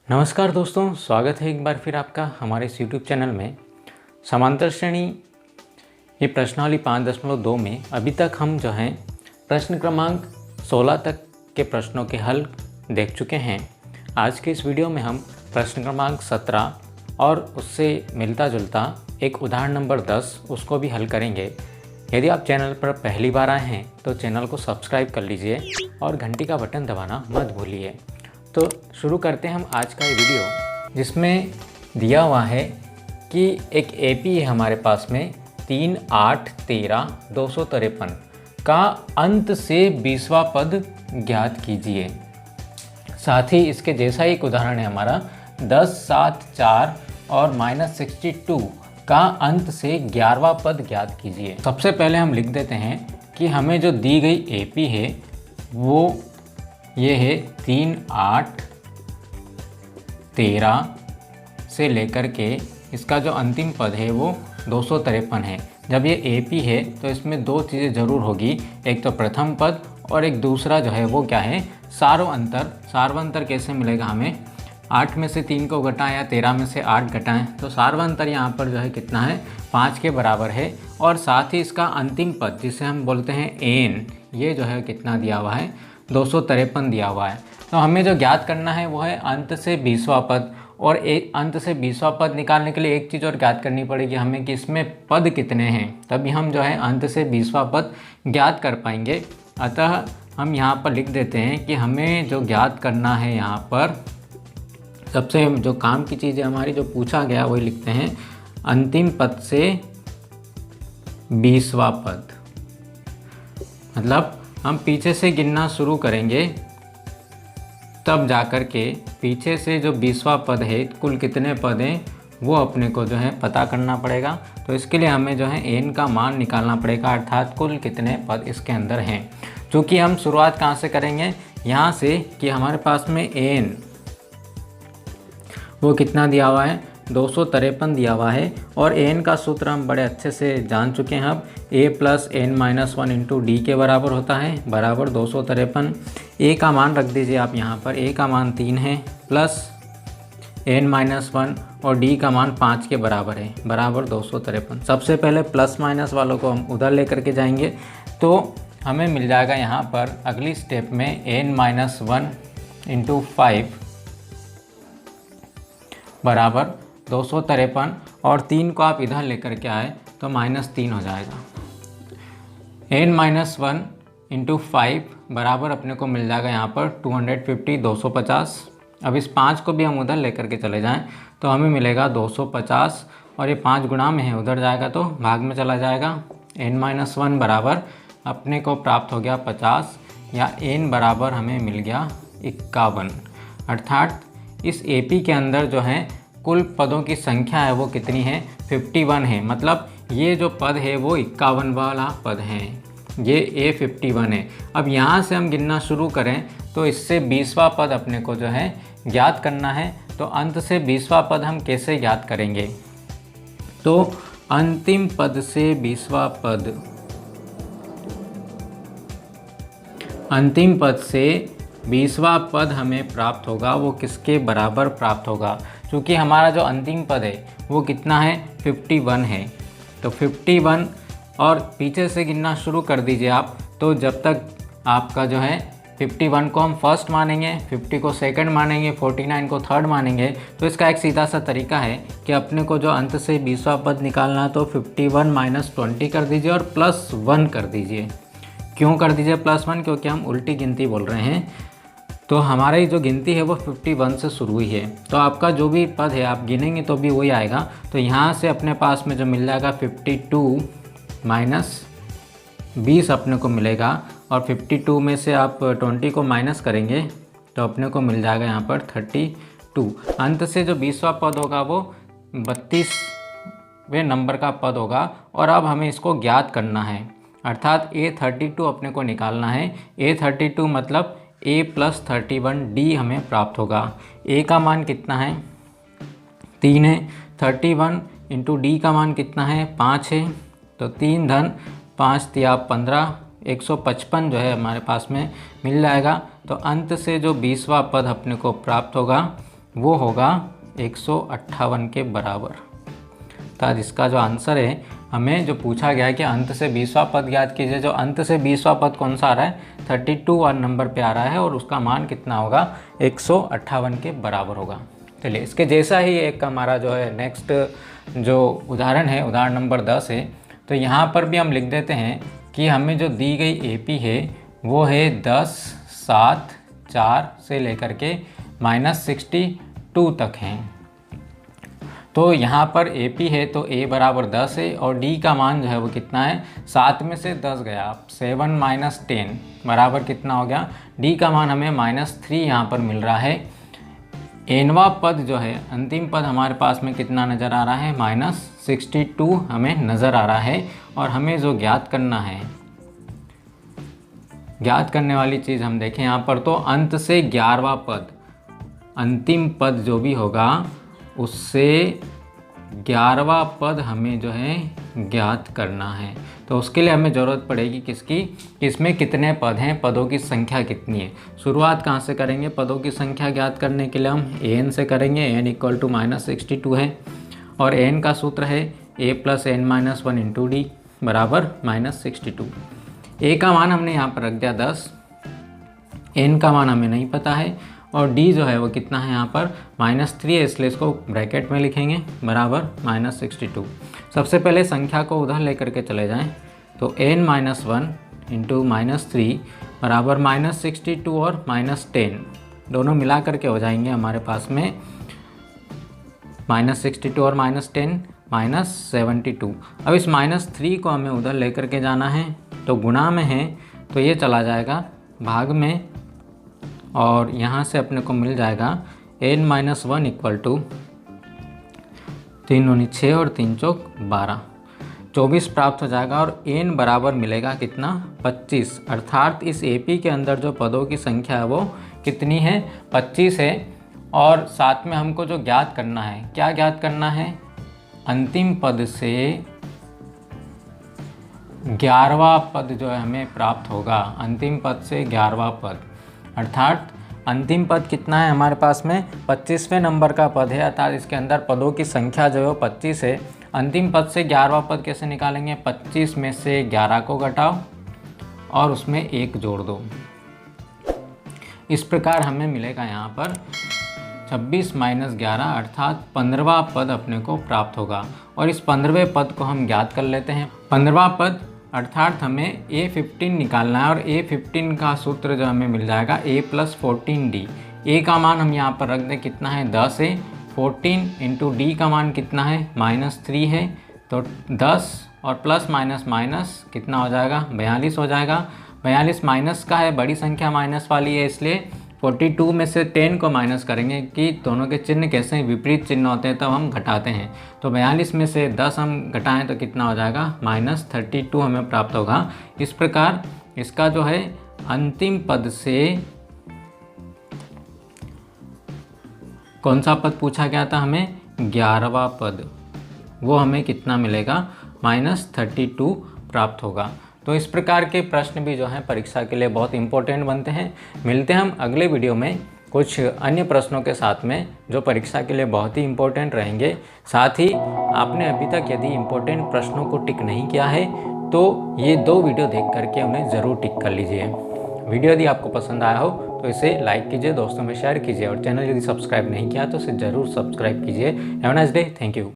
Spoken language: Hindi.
नमस्कार दोस्तों, स्वागत है एक बार फिर आपका हमारे इस YouTube चैनल में। समांतर श्रेणी ये प्रश्नावली 5.2 में अभी तक हम जो हैं प्रश्न क्रमांक 16 तक के प्रश्नों के हल देख चुके हैं। आज के इस वीडियो में हम प्रश्न क्रमांक 17 और उससे मिलता जुलता एक उदाहरण नंबर 10 उसको भी हल करेंगे। यदि आप चैनल पर पहली बार आए हैं तो चैनल को सब्सक्राइब कर लीजिए और घंटी का बटन दबाना मत भूलिए। तो शुरू करते हैं हम आज का ये वीडियो, जिसमें दिया हुआ है कि एक एपी है हमारे पास में 3, 8, 13, 253 का अंत से 20वां पद ज्ञात कीजिए। साथ ही इसके जैसा एक उदाहरण है हमारा 10, 7, 4 और -62 का अंत से 11वां पद ज्ञात कीजिए। सबसे पहले हम लिख देते हैं कि हमें जो दी गई एपी है वो ये है 3, 8, 13 से लेकर के इसका जो अंतिम पद है वो 253 है। जब ये एपी है तो इसमें दो चीज़ें ज़रूर होगी, एक तो प्रथम पद और एक दूसरा जो है वो क्या है, सार्वअंतर। सार्वअंतर कैसे मिलेगा हमें, 8 में से 3 को घटाएं या 13 में से 8 घटाएं तो सार्वअंतर यहाँ पर जो है कितना है, 5 के बराबर है। और साथ ही इसका अंतिम पद जिसे हम बोलते हैं एन, ये जो है कितना दिया हुआ है, 253 दिया हुआ है। तो हमें जो ज्ञात करना है वो है अंत से 20वां पद। और एक अंत से 20वां पद निकालने के लिए एक चीज़ और ज्ञात करनी पड़ेगी हमें कि इसमें पद कितने हैं, तभी हम जो है अंत से 20वां पद ज्ञात कर पाएंगे। अतः हम यहाँ पर लिख देते हैं कि हमें जो ज्ञात करना है, यहाँ पर सबसे जो काम की चीज़ है हमारी जो पूछा गया वही लिखते हैं, अंतिम पद से 20वां पद। मतलब हम पीछे से गिनना शुरू करेंगे तब जाकर के पीछे से जो 20वां पद है, कुल कितने पद हैं वो अपने को जो है पता करना पड़ेगा। तो इसके लिए हमें जो है एन का मान निकालना पड़ेगा, अर्थात कुल कितने पद इसके अंदर हैं। चूँकि हम शुरुआत कहाँ से करेंगे, यहाँ से कि हमारे पास में एन वो कितना दिया हुआ है, 253 दिया हुआ है। और एन का सूत्र हम बड़े अच्छे से जान चुके हैं। अब a + n-1 इंटू डी के बराबर होता है, बराबर 253। a का मान रख दीजिए आप यहाँ पर, a का मान 3 है प्लस n-1 और d का मान 5 के बराबर है, बराबर 253। सबसे पहले प्लस माइनस वालों को हम उधर लेकर के जाएंगे तो हमें मिल जाएगा यहाँ पर अगली स्टेप में n-1 इंटू 5 बराबर 253। और 3 को आप इधर लेकर के आए तो -3 हो जाएगा। n-1 इंटू 5 बराबर अपने को मिल जाएगा यहाँ पर 250, 250। अब इस 5 को भी हम उधर लेकर के चले जाएं तो हमें मिलेगा 250, और ये 5 गुणा में है, उधर जाएगा तो भाग में चला जाएगा। n-1 बराबर अपने को प्राप्त हो गया 50, या n बराबर हमें मिल गया 51। अर्थात इस एपी के अंदर जो है कुल पदों की संख्या है वो कितनी है, 51 है। मतलब ये जो पद है वो 51 वाला पद है, ये A51 है। अब यहाँ से हम गिनना शुरू करें तो इससे 20वां पद अपने को जो है ज्ञात करना है। तो अंत से 20वां पद हम कैसे ज्ञात करेंगे, तो अंतिम पद से 20वां पद, अंतिम पद से 20वां पद हमें प्राप्त होगा, वो किसके बराबर प्राप्त होगा। क्योंकि हमारा जो अंतिम पद है वो कितना है, 51 है। तो 51 और पीछे से गिनना शुरू कर दीजिए आप। तो जब तक आपका जो है 51 को हम फर्स्ट मानेंगे, 50 को सेकंड मानेंगे, 49 को थर्ड मानेंगे। तो इसका एक सीधा सा तरीका है कि अपने को जो अंत से 20वां पद निकालना है तो 51 - 20 कर दीजिए और +1 कर दीजिए। क्यों कर दीजिए +1, क्योंकि हम उल्टी गिनती बोल रहे हैं। तो हमारी जो गिनती है वो 51 से शुरू हुई है। तो आपका जो भी पद है आप गिनेंगे तो भी वही आएगा। तो यहाँ से अपने पास में जो मिल जाएगा 52 - 20 अपने को मिलेगा। और 52 में से आप 20 को माइनस करेंगे तो अपने को मिल जाएगा यहाँ पर 32। अंत से जो 20वां पद होगा वो 32वें नंबर का पद होगा। और अब हमें इसको ज्ञात करना है, अर्थात A32 अपने को निकालना है। A32 मतलब A + 31 D हमें प्राप्त होगा। A का मान कितना है, 3 है। 31 इंटू D का मान कितना है, 5 है। तो 3 धन 5 तिया 15, 155 जो है हमारे पास में मिल जाएगा। तो अंत से जो 20वां पद अपने को प्राप्त होगा वो होगा 158 के बराबर। अर्थात इसका जो आंसर है, हमें जो पूछा गया है कि अंत से 20वां पद ज्ञात कीजिए, जो अंत से 20वां पद कौन सा आ रहा है, 32 और नंबर पे आ रहा है और उसका मान कितना होगा, 158 के बराबर होगा। चलिए इसके जैसा ही एक हमारा जो है नेक्स्ट जो उदाहरण है, उदाहरण नंबर 10 है। तो यहाँ पर भी हम लिख देते हैं कि हमें जो दी गई AP है वो है 10, 7, 4 से लेकर के -62 तक हैं। तो यहाँ पर AP है तो A बराबर 10 है और D का मान जो है वो कितना है, 7 में से 10 गया, 7 - 10 बराबर कितना हो गया, D का मान हमें -3 यहाँ पर मिल रहा है। nवां पद जो है, अंतिम पद हमारे पास में कितना नज़र आ रहा है, -62 हमें नज़र आ रहा है। और हमें जो ज्ञात करना है, ज्ञात करने वाली चीज़ हम देखें यहाँ पर, तो अंत से 11वां पद, अंतिम पद जो भी होगा उससे 11वां पद हमें जो है ज्ञात करना है। तो उसके लिए हमें ज़रूरत पड़ेगी किसकी, इसमें कितने पद हैं, पदों की संख्या कितनी है। शुरुआत कहाँ से करेंगे, पदों की संख्या ज्ञात करने के लिए हम an से करेंगे। n = -62 है और n का सूत्र है a + n - 1 × d बराबर -62। a का मान हमने यहाँ पर रख दिया 10, n का मान हमें नहीं पता है और d जो है वो कितना है यहाँ पर -3 है, इसलिए इसको ब्रैकेट में लिखेंगे बराबर -62। सबसे पहले संख्या को उधर लेकर के चले जाएं तो n - 1 × -3 बराबर -62 और -10 दोनों मिला करके हो जाएंगे हमारे पास में -62 और -10 -72। अब इस -3 को हमें उधर लेकर के जाना है, तो गुणा में है तो ये चला जाएगा भाग में और यहाँ से अपने को मिल जाएगा n - 1 = 3 दूनी 6 और 3 चौक 12, 24 प्राप्त हो जाएगा। और n बराबर मिलेगा कितना, 25। अर्थात इस AP के अंदर जो पदों की संख्या है वो कितनी है, 25 है। और साथ में हमको जो ज्ञात करना है, क्या ज्ञात करना है, अंतिम पद से 11वां पद जो है हमें प्राप्त होगा, अंतिम पद से 11वां पद। अर्थात अंतिम पद कितना है हमारे पास में, 25वें नंबर का पद है, अर्थात इसके अंदर पदों की संख्या जो है वो 25 है। अंतिम पद से 11वां पद कैसे निकालेंगे, 25 में से 11 को घटाओ और उसमें 1 जोड़ दो। इस प्रकार हमें मिलेगा यहाँ पर 26 - 11 अर्थात 15वां पद अपने को प्राप्त होगा। और इस 15वें पद को हम ज्ञात कर लेते हैं। 15वां पद अर्थात हमें A15 निकालना है और A15 का सूत्र जो हमें मिल जाएगा A + 14D। A का मान हम यहाँ पर रख दें, कितना है, 10 है। 14 × D का मान कितना है, -3 है। तो 10 और प्लस माइनस कितना हो जाएगा, 42 हो जाएगा। 42 माइनस का है, बड़ी संख्या माइनस वाली है, इसलिए 42 में से 10 को माइनस करेंगे कि दोनों के चिन्ह कैसे विपरीत चिन्ह होते हैं तब हम घटाते हैं। तो 42 में से 10 हम घटाएं तो कितना हो जाएगा, -32 हमें प्राप्त होगा। इस प्रकार इसका जो है अंतिम पद से कौन सा पद पूछा गया था हमें, 11वां पद, वो हमें कितना मिलेगा, -32 प्राप्त होगा। तो इस प्रकार के प्रश्न भी जो हैं परीक्षा के लिए बहुत इंपॉर्टेंट बनते हैं। मिलते हैं हम अगले वीडियो में कुछ अन्य प्रश्नों के साथ में जो परीक्षा के लिए बहुत ही इंपॉर्टेंट रहेंगे। साथ ही आपने अभी तक यदि इंपॉर्टेंट प्रश्नों को टिक नहीं किया है तो ये 2 वीडियो देख करके उन्हें ज़रूर टिक कर लीजिए। वीडियो यदि आपको पसंद आया हो तो इसे लाइक कीजिए, दोस्तों में शेयर कीजिए और चैनल यदि सब्सक्राइब नहीं किया तो इसे ज़रूर सब्सक्राइब कीजिए। Have a nice day, thank you.